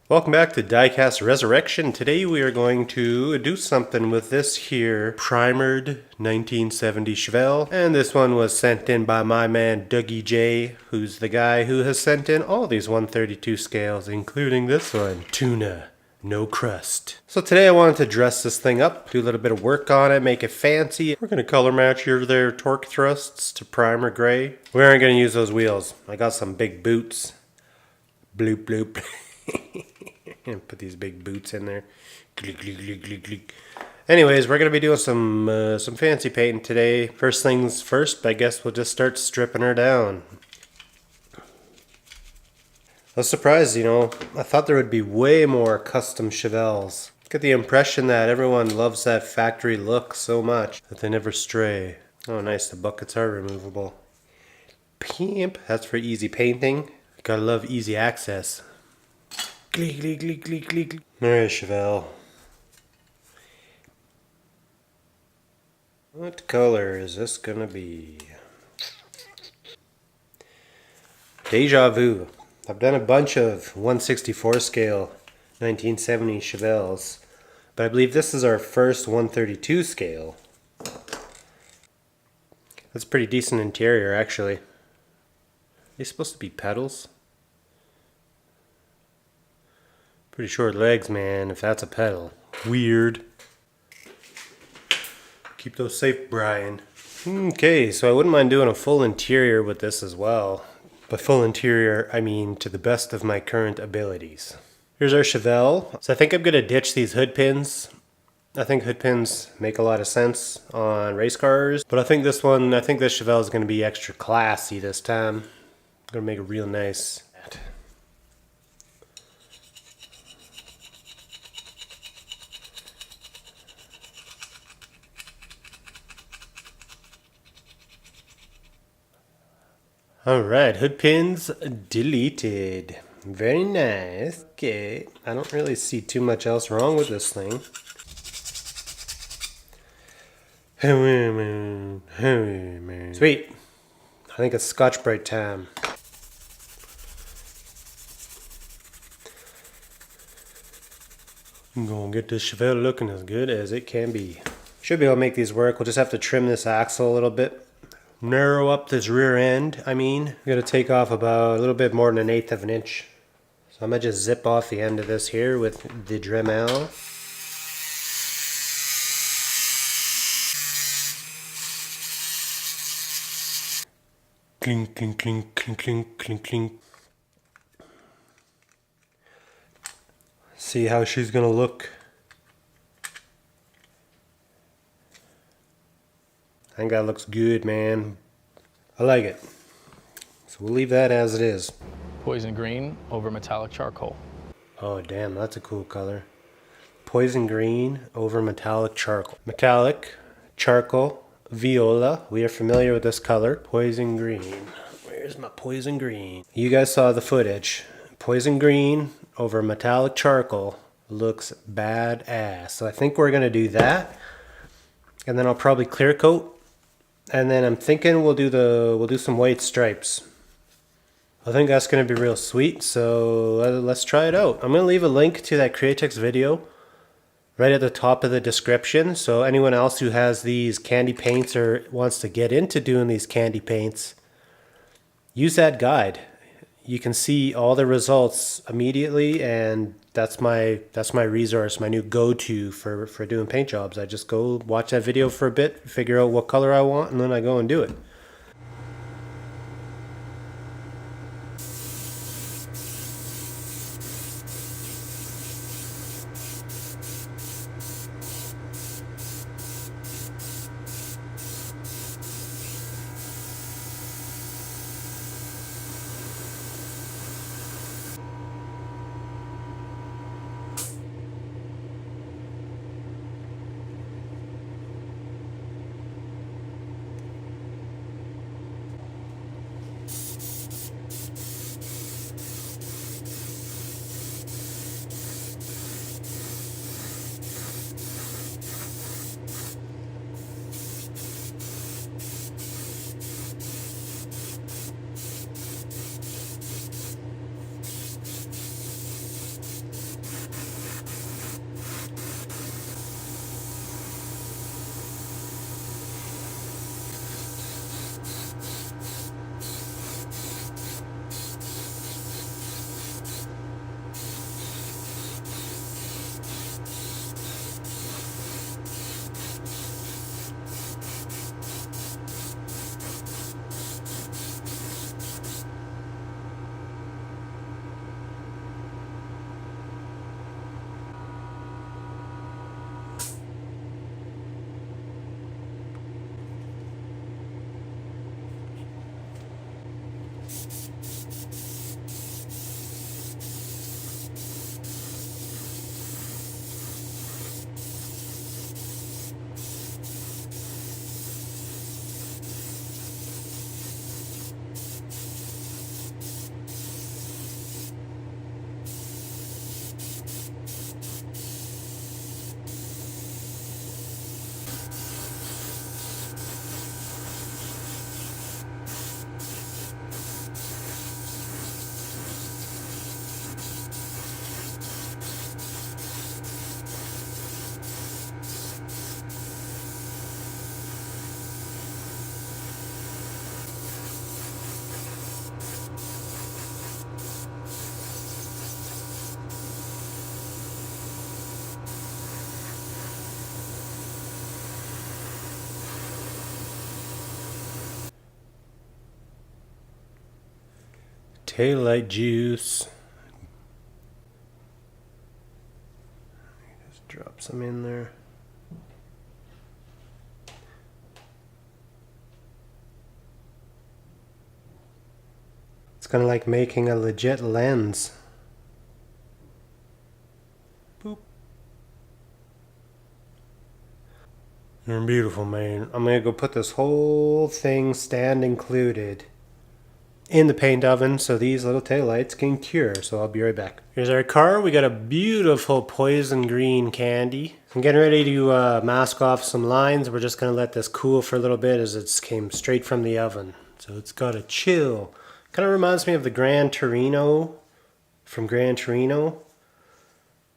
Welcome back to Diecast Resurrection. Today we are going to do something with this here primered 1970 Chevelle. And this one was sent in by my man Dougie J, who's the guy who has sent in all these 132 scales, including this one, Tuna. No crust. So today I wanted to dress this thing up, do a little bit of work on it, make it fancy. We're going to color match their torque thrusts to primer gray. We aren't going to use those wheels. I got some big boots. Bloop bloop. And put these big boots in there. Anyways, we're going to be doing some fancy painting today. First things first, I guess we'll just start stripping her down. I was surprised, I thought there would be way more custom Chevelles. Get the impression that everyone loves that factory look so much that they never stray. Oh nice, the buckets are removable. Pimp, that's for easy painting. Gotta love easy access. Alright, Chevelle. What color is this gonna be? Deja vu. I've done a bunch of 164 scale 1970 Chevelles, but I believe this is our first 132 scale. That's a pretty decent interior, actually. Are they supposed to be pedals? Pretty short legs, man, if that's a pedal. Weird. Keep those safe, Brian. Okay, so I wouldn't mind doing a full interior with this as well. By full interior, I mean to the best of my current abilities. Here's our Chevelle. So I think I'm going to ditch these hood pins. I think hood pins make a lot of sense on race cars. But I think this Chevelle is going to be extra classy this time. I'm going to make it real nice. Alright, hood pins deleted. Very nice. Okay, I don't really see too much else wrong with this thing. Sweet. I think it's Scotch-Brite time. I'm gonna get this Chevelle looking as good as it can be. Should be able to make these work. We'll just have to trim this axle a little bit. Narrow up this rear end, I'm gonna take off about a little bit more than 1/8 of an inch. So I'm gonna just zip off the end of this here with the Dremel. Clink, clink, clink, clink, clink, clink, clink. See how she's gonna look. I think that looks good, man. I like it. So we'll leave that as it is. Poison green over metallic charcoal. Oh damn, that's a cool color. Poison green over metallic charcoal. Metallic, charcoal, viola. We are familiar with this color. Poison green. Where's my poison green? You guys saw the footage. Poison green over metallic charcoal looks badass. So I think we're gonna do that. And then I'll probably clear coat. And then I'm thinking we'll do some white stripes. I think that's going to be real sweet, so let's try it out. I'm going to leave a link to that Createx video right at the top of the description, so anyone else who has these candy paints or wants to get into doing these candy paints, use that guide. You can see all the results immediately, and that's my resource, my new go-to for doing paint jobs. I just go watch that video for a bit, figure out what color I want, and then I go and do it. taillight juice. Just drop some in there. It's kind of like making a legit lens. Boop. You're beautiful, man. I'm gonna go put this whole thing, stand included, in the paint oven so these little taillights can cure. So I'll be right back. Here's our car. We got a beautiful poison green candy. I'm getting ready to mask off some lines. We're just gonna let this cool for a little bit as it came straight from the oven. So it's got a chill. Kind of reminds me of the Gran Torino from Gran Torino.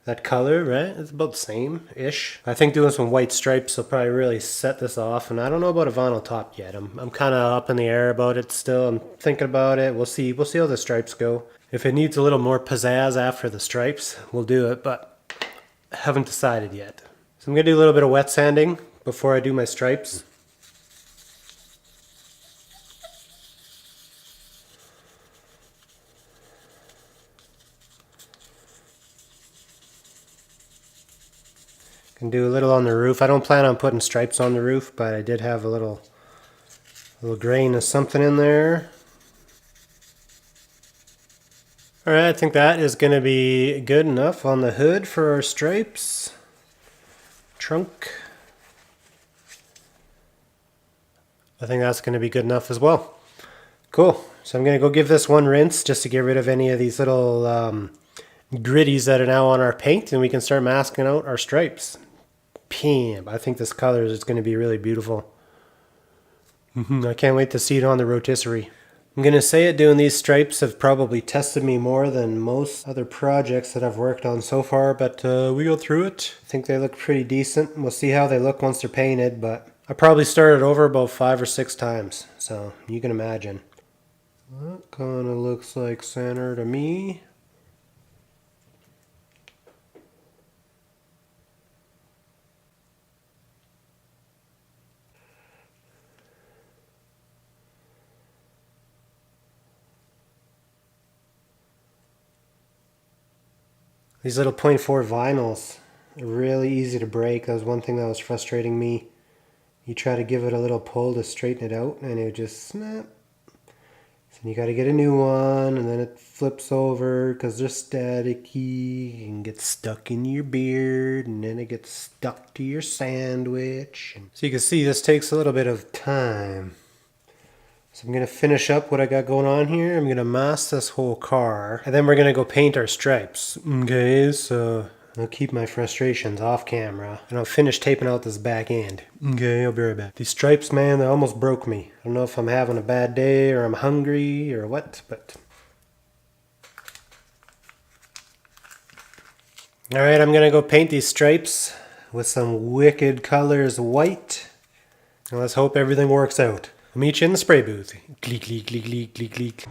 That color, right? It's about the same-ish. I think doing some white stripes will probably really set this off. And I don't know about a vinyl top yet. I'm kind of up in the air about it still. I'm thinking about it. We'll see. We'll see how the stripes go. If it needs a little more pizzazz after the stripes, we'll do it. But I haven't decided yet. So I'm going to do a little bit of wet sanding before I do my stripes. Can do a little on the roof. I don't plan on putting stripes on the roof, but I did have a little grain of something in there. Alright, I think that is going to be good enough on the hood for our stripes. Trunk. I think that's going to be good enough as well. Cool. So I'm going to go give this one rinse just to get rid of any of these little gritties that are now on our paint, and we can start masking out our stripes. Pam! I think this color is going to be really beautiful. I can't wait to see it on the rotisserie. I'm going to say it, doing these stripes have probably tested me more than most other projects that I've worked on so far, but we go through it. I think they look pretty decent. We'll see how they look once they're painted, but I probably started over about 5 or 6 times, so you can imagine. That kind of looks like center to me. These little 0.4 vinyls are really easy to break. That was one thing that was frustrating me. You try to give it a little pull to straighten it out and it would just snap. So you got to get a new one, and then it flips over because they're staticky and gets stuck in your beard, and then it gets stuck to your sandwich. So you can see this takes a little bit of time. So I'm going to finish up what I got going on here. I'm going to mask this whole car, and then we're going to go paint our stripes. Okay, so I'll keep my frustrations off camera, and I'll finish taping out this back end. Okay, I'll be right back. These stripes, man, they almost broke me. I don't know if I'm having a bad day or I'm hungry or what, but... Alright, I'm going to go paint these stripes with some wicked colors white. And let's hope everything works out. I'll meet you in the spray booth. Gleek, gleek, gleek, gleek, gleek, gleek.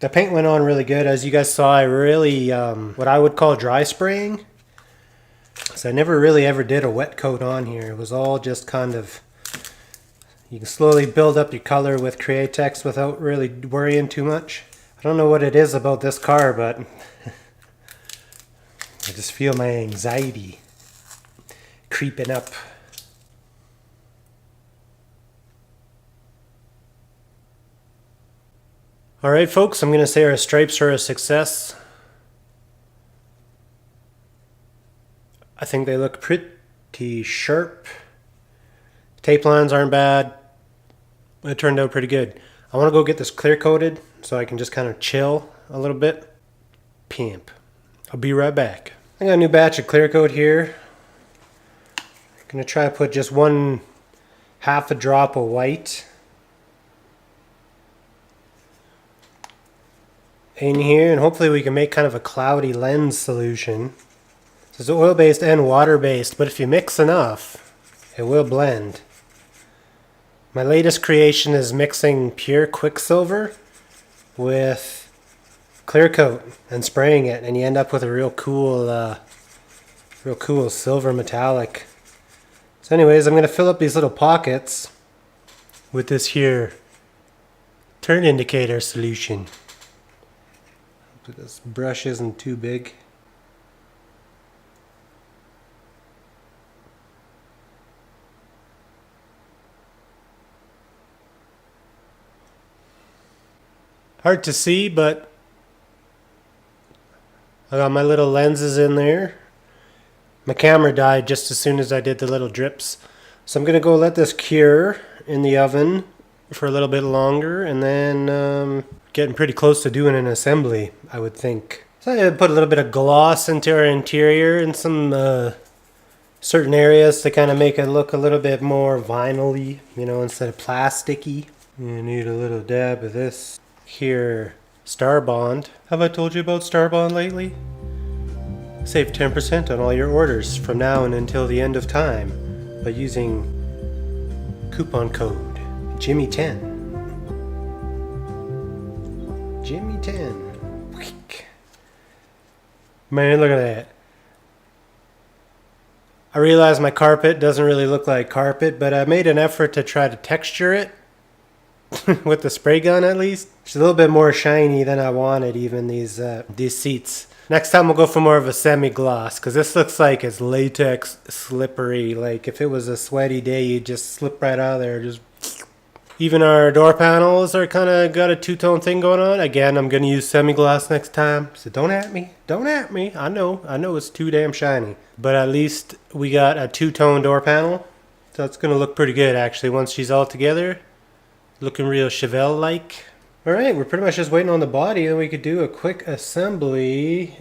The paint went on really good. As you guys saw, I really, what I would call dry spraying. So I never really ever did a wet coat on here. It was all just kind of, you can slowly build up your color with Createx without really worrying too much. I don't know what it is about this car, but I just feel my anxiety creeping up. Alright folks, I'm going to say our stripes are a success. I think they look pretty sharp. Tape lines aren't bad. It turned out pretty good. I want to go get this clear coated so I can just kind of chill a little bit. Pimp. I'll be right back. I got a new batch of clear coat here. I'm going to try to put just half a drop of white in here, and hopefully we can make kind of a cloudy lens solution. So it's oil-based and water-based, but if you mix enough, it will blend. My latest creation is mixing pure Quicksilver with clear coat and spraying it, and you end up with a real cool silver metallic. So anyways, I'm going to fill up these little pockets with this here turn indicator solution. This brush isn't too big. Hard to see, but I got my little lenses in there. My camera died just as soon as I did the little drips. So I'm going to go let this cure in the oven for a little bit longer, and then getting pretty close to doing an assembly, I would think. So I put a little bit of gloss into our interior and some certain areas to kind of make it look a little bit more vinyl-y, you know, instead of plasticky. You need a little dab of this here Star Bond. Have I told you about Star Bond lately? Save 10% on all your orders from now and until the end of time by using coupon code Jimmy10. Jimmy10. Man, look at that. I realize my carpet doesn't really look like carpet, but I made an effort to try to texture it with the spray gun at least. It's a little bit more shiny than I wanted, even these seats. Next time we'll go for more of a semi-gloss, because this looks like it's latex slippery. Like if it was a sweaty day, you'd just slip right out of there. Just even our door panels are kind of got a two-tone thing going on. Again, I'm going to use semi-gloss next time, so don't at me. Don't at me. I know it's too damn shiny. But at least we got a two-tone door panel, so it's going to look pretty good actually once she's all together. Looking real Chevelle-like. Alright, we're pretty much just waiting on the body, and we could do a quick assembly.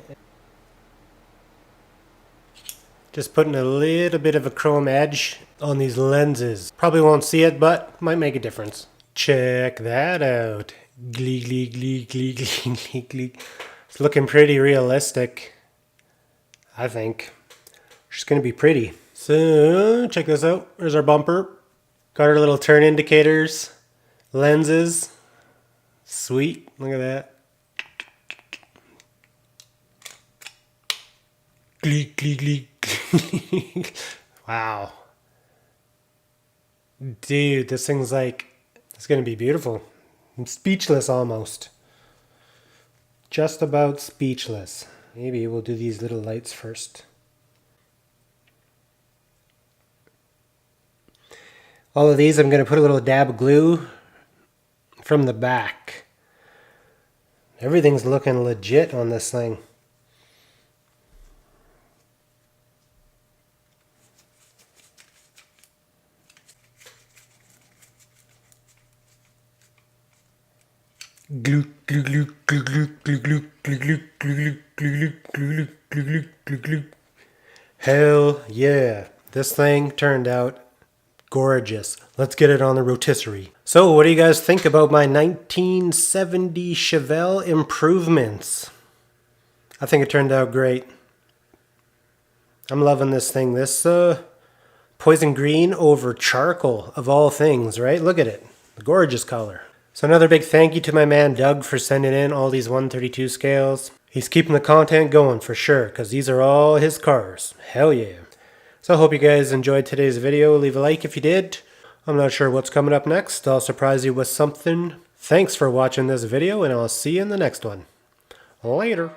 Just putting a little bit of a chrome edge on these lenses. Probably won't see it, but might make a difference. Check that out. Glee, glee, glee, glee, glee, glee, glee. It's looking pretty realistic, I think. It's going to be pretty. So, check this out. There's our bumper. Got our little turn indicators. Lenses. Sweet. Look at that. Glee, glee, glee. Wow. Dude, this thing's like, it's going to be beautiful. I'm speechless almost. Just about speechless. Maybe we'll do these little lights first. All of these, I'm going to put a little dab of glue from the back. Everything's looking legit on this thing. Glue, glue, glue, glue, glue, glue, glue, glue, glue, glue, glue, glue, glue, glue, glue. Hell yeah. This thing turned out gorgeous. Let's get it on the rotisserie. So what do you guys think about my 1970 Chevelle improvements? I think it turned out great. I'm loving this thing. This poison green over charcoal of all things, right? Look at it. Gorgeous color. So another big thank you to my man Doug for sending in all these 132 scales. He's keeping the content going for sure, because these are all his cars. Hell yeah. So I hope you guys enjoyed today's video. Leave a like if you did. I'm not sure what's coming up next. I'll surprise you with something. Thanks for watching this video, and I'll see you in the next one. Later.